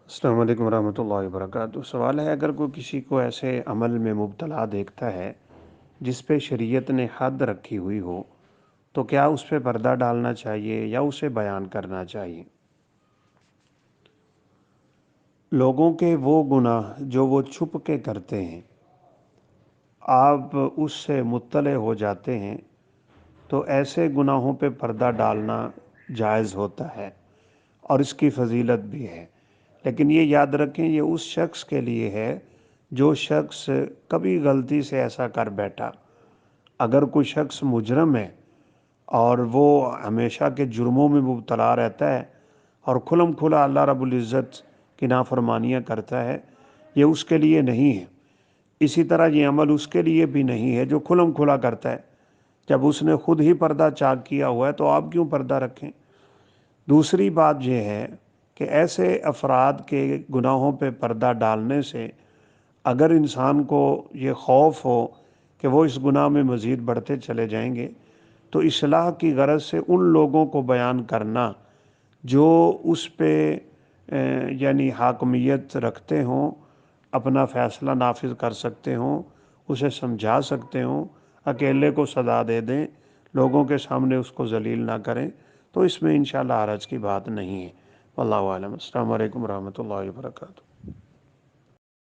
السلام علیکم ورحمۃ اللہ وبرکاتہ۔ سوال ہے، اگر کوئی کسی کو ایسے عمل میں مبتلا دیکھتا ہے جس پہ شریعت نے حد رکھی ہوئی ہو، تو کیا اس پہ پردہ ڈالنا چاہیے یا اسے بیان کرنا چاہیے؟ لوگوں کے وہ گناہ جو وہ چھپ کے کرتے ہیں، آپ اس سے مطلع ہو جاتے ہیں تو ایسے گناہوں پہ پردہ ڈالنا جائز ہوتا ہے اور اس کی فضیلت بھی ہے۔ لیکن یہ یاد رکھیں، یہ اس شخص کے لیے ہے جو شخص کبھی غلطی سے ایسا کر بیٹھا۔ اگر کوئی شخص مجرم ہے اور وہ ہمیشہ کے جرموں میں مبتلا رہتا ہے اور کھلم کھلا اللہ رب العزت کی نافرمانیاں کرتا ہے، یہ اس کے لیے نہیں ہے۔ اسی طرح یہ عمل اس کے لیے بھی نہیں ہے جو کھلم کھلا کرتا ہے۔ جب اس نے خود ہی پردہ چاک کیا ہوا ہے تو آپ کیوں پردہ رکھیں؟ دوسری بات یہ ہے کہ ایسے افراد کے گناہوں پہ پردہ ڈالنے سے اگر انسان کو یہ خوف ہو کہ وہ اس گناہ میں مزید بڑھتے چلے جائیں گے، تو اصلاح کی غرض سے ان لوگوں کو بیان کرنا جو اس پہ یعنی حاکمیت رکھتے ہوں، اپنا فیصلہ نافذ کر سکتے ہوں، اسے سمجھا سکتے ہوں، اکیلے کو سزا دے دیں، لوگوں کے سامنے اس کو ذلیل نہ کریں، تو اس میں انشاءاللہ حرج کی بات نہیں ہے۔ واللہ اعلم۔ السلام علیکم ورحمۃ اللہ وبرکاتہ۔